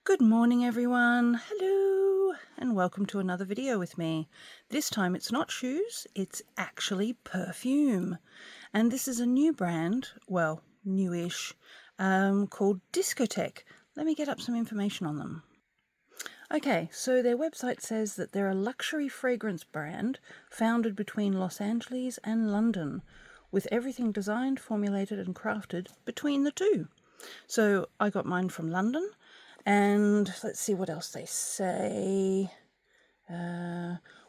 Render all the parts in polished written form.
Good morning everyone, hello, and welcome to another video with me. This time it's not shoes, it's actually perfume. And this is a new brand, well, newish, called Discotheque. Let me get up some information on them. Okay, so their website says that they're a luxury fragrance brand founded between Los Angeles and London, with everything designed, formulated and crafted between the two. So I got mine from London. And let's see what else they say.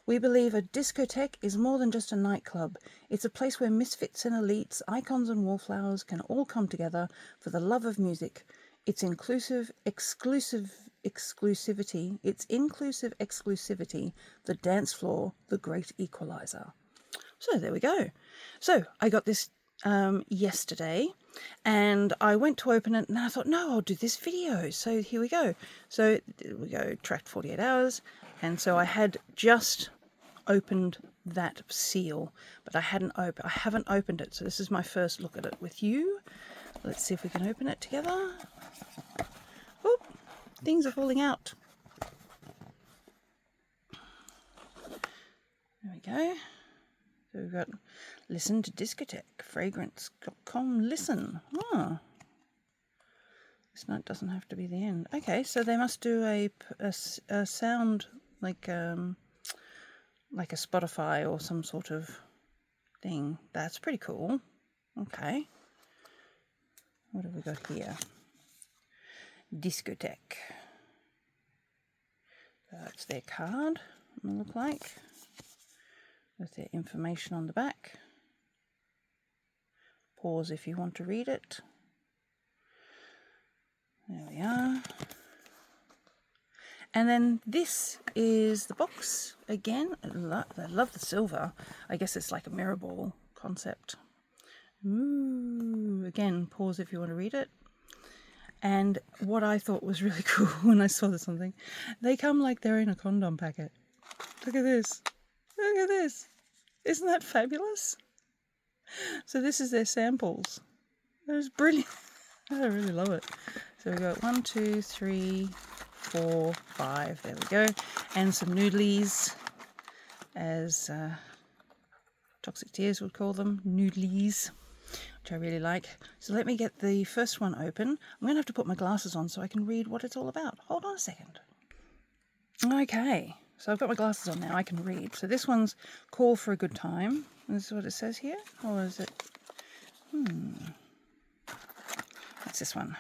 We believe a discotheque is more than just a nightclub. It's a place where misfits and elites, icons and wallflowers can all come together for the love of music. It's inclusive exclusivity, the dance floor, the great equalizer. So there we go. So I got this yesterday, and I went to open it and I thought, no, I'll do this video. So here we go. So we go tracked 48 hours. And so I had just opened that seal, but I haven't opened it. So this is my first look at it with you. Let's see if we can open it together. Oh, things are falling out. There we go. So we've got listen to discotheque, fragrance.com, listen. Oh. This note doesn't have to be the end. Okay, so they must do a sound like a Spotify or some sort of thing. That's pretty cool. Okay. What have we got here? Discotheque. That's their card, it will look like, with their information on the back. Pause if you want to read it. There we are. And then this is the box again. I love the silver. I guess it's like a mirror ball concept. Ooh, again, pause if you want to read it. And what I thought was really cool when I saw this something, they come like they're in a condom packet. Look at this. Look at this. Isn't that fabulous? So this is their samples. That is brilliant. I really love it. So we got 1, 2, 3, 4, 5. There we go. And some noodlies, as Toxic Tears would call them, noodlies, which I really like. So let me get the first one open. I'm going to have to put my glasses on so I can read what it's all about. Hold on a second. Okay, so I've got my glasses on now. I can read. So this one's Call for a Good Time. This is what it says here. Or is it? What's this one?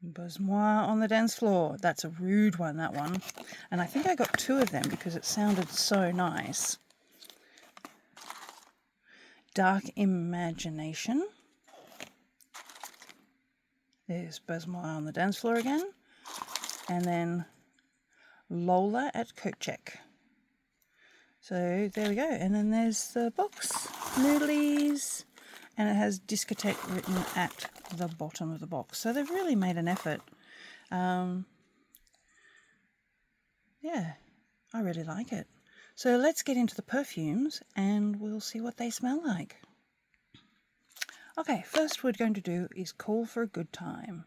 Buzz-moi on the dance floor. That's a rude one, that one. And I think I got 2 of them because it sounded so nice. Dark Imagination. There's Buzz-moi on the dance floor again. And then Lola at Coat Check. So there we go. And then there's the box. Noodlies. And it has discotheque written at the bottom of the box. So they've really made an effort. Yeah, I really like it. So let's get into the perfumes and we'll see what they smell like. Okay, first we're going to do is Call for a Good Time.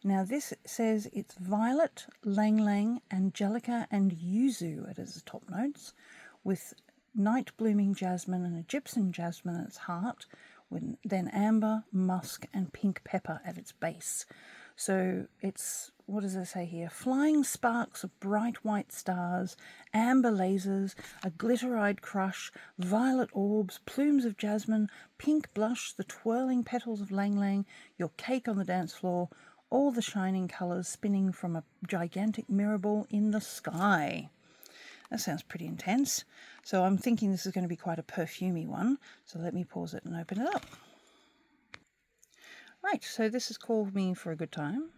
Now this says it's violet, lang lang, angelica and yuzu, it is the top notes, with night blooming jasmine and Egyptian jasmine at its heart, with then amber, musk and pink pepper at its base. So it's, what does it say here? Flying sparks of bright white stars, amber lasers, a glitter-eyed crush, violet orbs, plumes of jasmine, pink blush, the twirling petals of lang lang, your cake on the dance floor, all the shining colours spinning from a gigantic mirror ball in the sky. That sounds pretty intense. So I'm thinking this is going to be quite a perfumey one. So let me pause it and open it up. Right, so this has called me for a good time.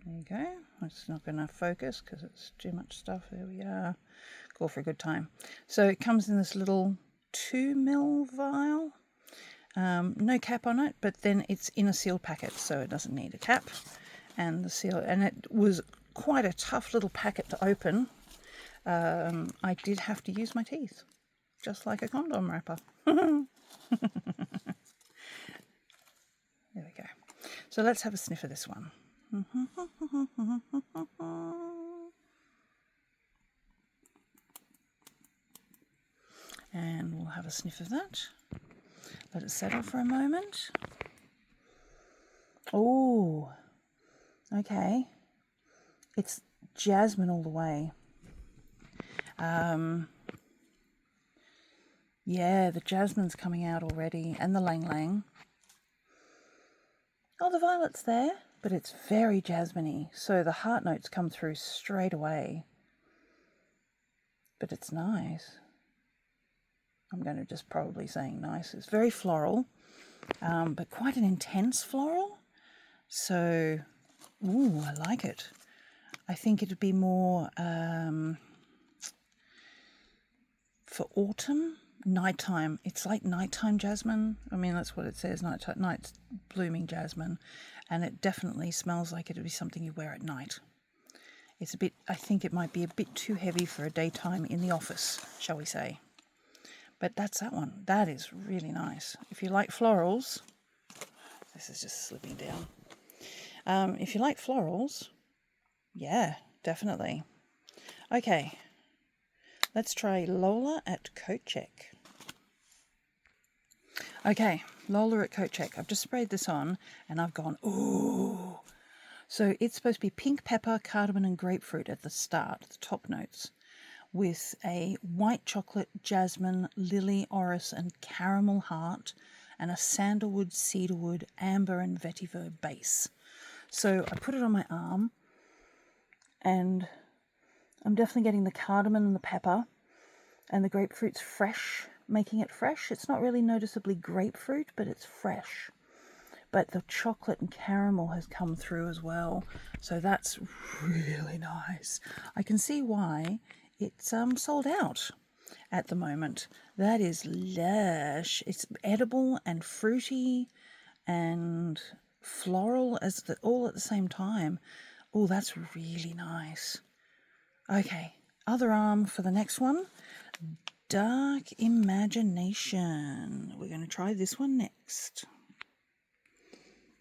There you go. It's not going to focus because it's too much stuff. There we are. Call for a good time. So it comes in this little 2 ml vial. No cap on it, but then it's in a sealed packet, so it doesn't need a cap. And the seal, and it was quite a tough little packet to open. I did have to use my teeth, just like a condom wrapper. There we go. So let's have a sniff of this one. And we'll have a sniff of that. Let it settle for a moment. Oh, okay. It's jasmine all the way. Yeah, the jasmine's coming out already, and the lang lang. Oh, the violet's there, but it's very jasmine-y, so the heart notes come through straight away. But it's nice. I'm going to just probably saying nice. It's very floral, but quite an intense floral. So, ooh, I like it. I think it'd be more for autumn, nighttime. It's like nighttime jasmine. I mean, that's what it says, night blooming jasmine. And it definitely smells like it'd be something you wear at night. It's a bit, I think it might be a bit too heavy for a daytime in the office, shall we say. But that's that one. That is really nice. If you like florals, this is just slipping down. If you like florals, yeah, definitely. Okay, let's try Lola at Coat Check. Okay, Lola at Coat Check. I've just sprayed this on and I've gone, ooh. So it's supposed to be pink pepper, cardamom and grapefruit at the start, the top notes, with a white chocolate, jasmine, lily, orris and caramel heart, and a sandalwood, cedarwood, amber and vetiver base. So I put it on my arm, and I'm definitely getting the cardamom and the pepper, and the grapefruit's fresh, making it fresh. It's not really noticeably grapefruit, but it's fresh. But the chocolate and caramel has come through as well, so that's really nice. I can see why it's sold out at the moment. That is lush. It's edible and fruity and floral all at the same time. Oh, that's really nice. Okay, other arm for the next one. Dark Imagination. We're going to try this one next.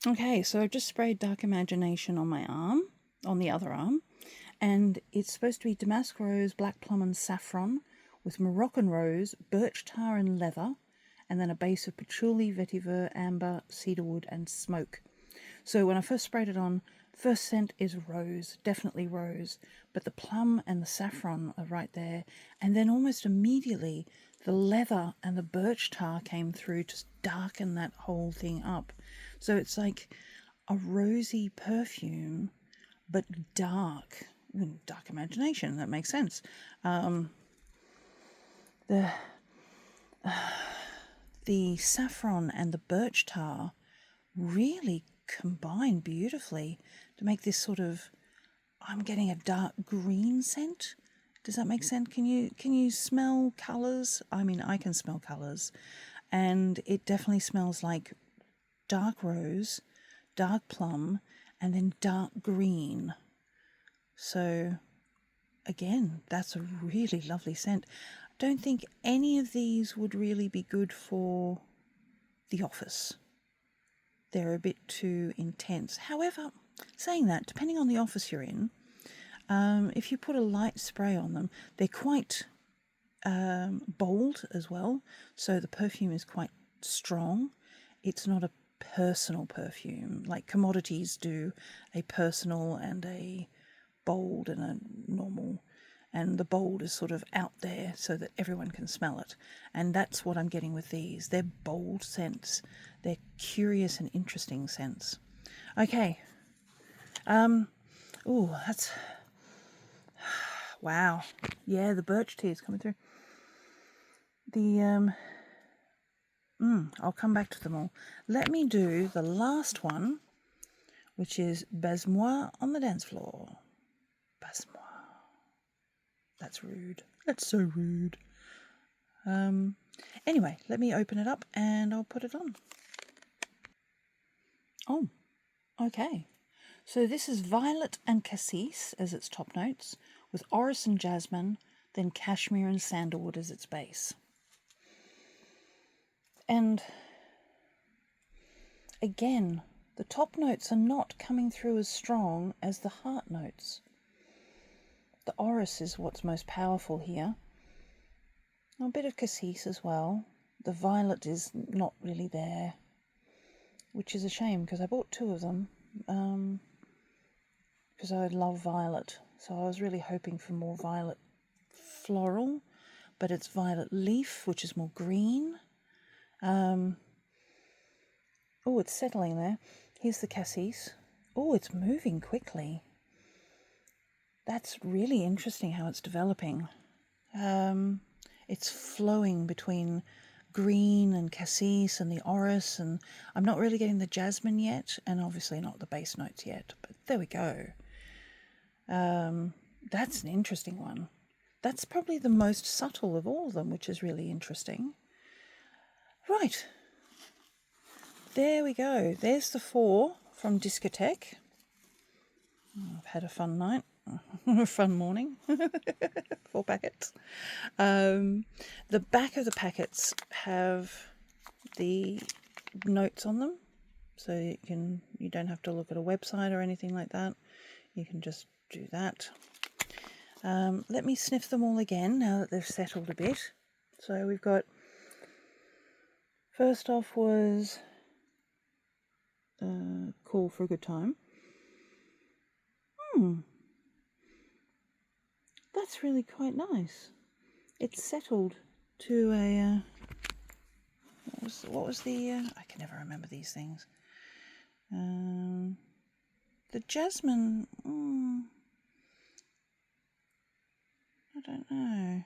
Okay, so I've just sprayed Dark Imagination on my arm, on the other arm, and it's supposed to be damask rose, black plum and saffron with Moroccan rose, birch tar and leather, and then a base of patchouli, vetiver, amber, cedarwood and smoke. So when I first sprayed it on, first scent is rose, definitely rose, but the plum and the saffron are right there, and then almost immediately the leather and the birch tar came through to darken that whole thing up. So it's like a rosy perfume, but dark. Dark Imagination, that makes sense. The saffron and the birch tar really combine beautifully to make this sort of, I'm getting a dark green scent. Does that make sense? Can you smell colours? I mean, I can smell colours, and it definitely smells like dark rose, dark plum, and then dark green. So again, that's a really lovely scent. I don't think any of these would really be good for the office. They're a bit too intense. However, saying that, depending on the office you're in, if you put a light spray on them, they're quite bold as well. So the perfume is quite strong. It's not a personal perfume like commodities do, a personal and a bold and a normal. And the bold is sort of out there so that everyone can smell it. And that's what I'm getting with these. They're bold scents. They're curious and interesting scents. Okay. Oh, that's... Wow. Yeah, the birch tea is coming through. I'll come back to them all. Let me do the last one, which is Baise-moi on the dance floor. Baise-moi. That's rude. That's so rude. Anyway, let me open it up and I'll put it on. Oh, okay. So this is violet and cassis as its top notes, with orris and jasmine, then cashmere and sandalwood as its base. And again, The top notes are not coming through as strong as the heart notes. The orris is what's most powerful here. A bit of cassis as well. The violet is not really there, which is a shame because I bought 2 of them because I love violet. So I was really hoping for more violet floral, but it's violet leaf, which is more green. Oh, it's settling there. Here's the cassis. Oh, it's moving quickly. That's really interesting how it's developing. It's flowing between green and cassis and the orris, and I'm not really getting the jasmine yet, and obviously not the base notes yet, but there we go. That's an interesting one. That's probably the most subtle of all of them, which is really interesting. Right, there we go. There's the 4 from Discotheque. I've had a fun night, a fun morning. 4 packets. The back of the packets have the notes on them, so you don't have to look at a website or anything like that. You can just do that. Let me sniff them all again now that they've settled a bit. So we've got, first off was Call for a Good Time. That's really quite nice. It's settled to a what was the I can never remember these things. The jasmine, I don't know. I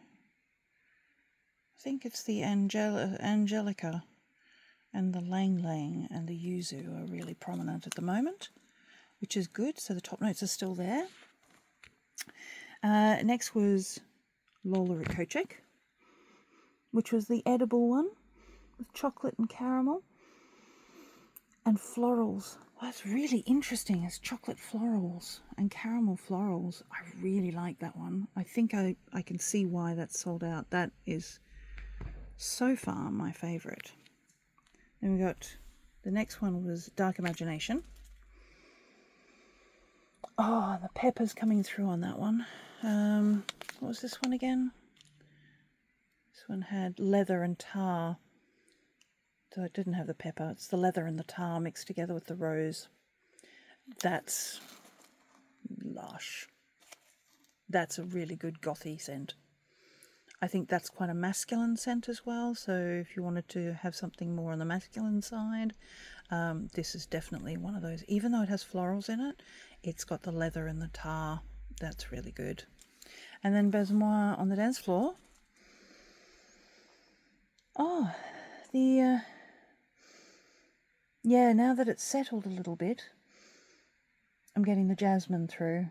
think it's the Angelica and the Lang Lang and the Yuzu are really prominent at the moment, which is good. So the top notes are still there. Next was Lola at Kochek, which was the edible one with chocolate and caramel and florals. That's really interesting. It's chocolate florals and caramel florals. I really like that one. I think I can see why that's sold out. That is so far my favourite. Then we got, the next one was Dark Imagination. Oh, the pepper's coming through on that one. What was this one again? This one had leather and tar. So it didn't have the pepper. It's the leather and the tar mixed together with the rose. That's lush. That's a really good gothy scent. I think that's quite a masculine scent as well. So if you wanted to have something more on the masculine side, this is definitely one of those. Even though it has florals in it, it's got the leather and the tar. That's really good. And then Besoin on the dance floor. Oh, the... yeah, now that it's settled a little bit, I'm getting the jasmine through.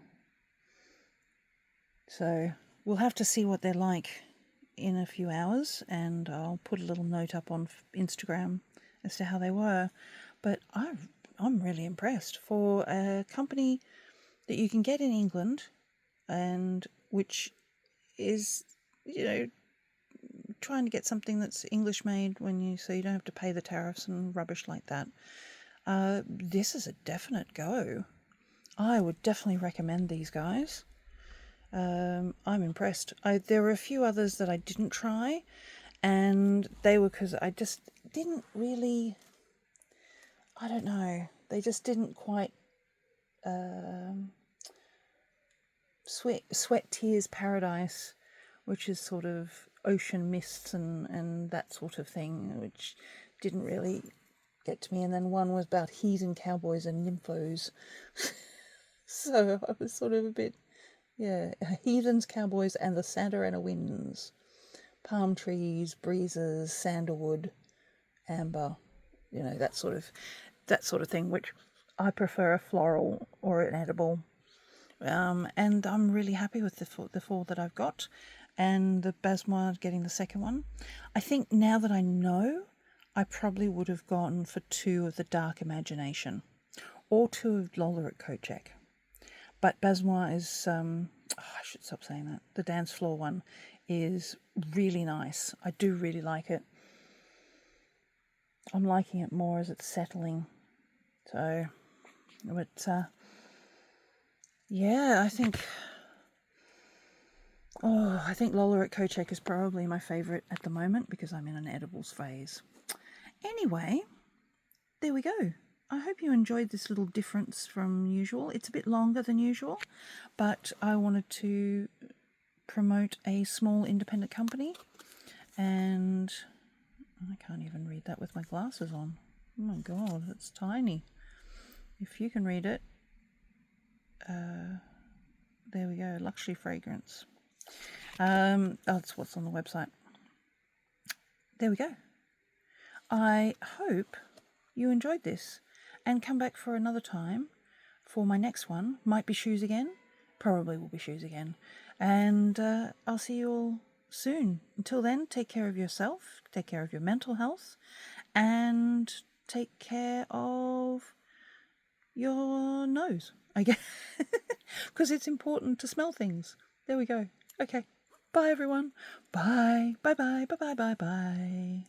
So we'll have to see what they're like in a few hours, and I'll put a little note up on Instagram as to how they were. But I'm really impressed for a company that you can get in England, and which is, you know, trying to get something that's English made so you don't have to pay the tariffs and rubbish like that. This is a definite go. I would definitely recommend these guys. I'm impressed. There were a few others that I didn't try, and they were because I just didn't really, I don't know, they just didn't quite Sweat Tears Paradise, which is sort of ocean mists and that sort of thing, which didn't really get to me. And then one was about heathen cowboys and nymphos. So I was sort of a bit, heathens, cowboys, and the Santa Ana winds. Palm trees, breezes, sandalwood, amber, that sort of thing, which I prefer a floral or an edible. And I'm really happy with the four that I've got, and the Basmoir getting the second one. I think now that I know, I probably would have gone for 2 of the Dark Imagination or 2 of Lola at Kochek. But Basmoir is, I should stop saying that. The dance floor one is really nice. I do really like it. I'm liking it more as it's settling. So, but yeah, I think Lola at Kochek is probably my favourite at the moment because I'm in an edibles phase. Anyway, there we go. I hope you enjoyed this little difference from usual. It's a bit longer than usual, but I wanted to promote a small independent company, and I can't even read that with my glasses on. Oh my god, it's tiny. If you can read it, there we go, luxury fragrance. That's what's on the website. There we go. I hope you enjoyed this and come back for another time for my next one. Might be shoes again. Probably will be shoes again. And I'll see you all soon. Until then, take care of yourself, take care of your mental health, and take care of your nose, I guess, because it's important to smell things. There we go. Okay. Bye, everyone. Bye. Bye, bye, bye, bye, bye, bye.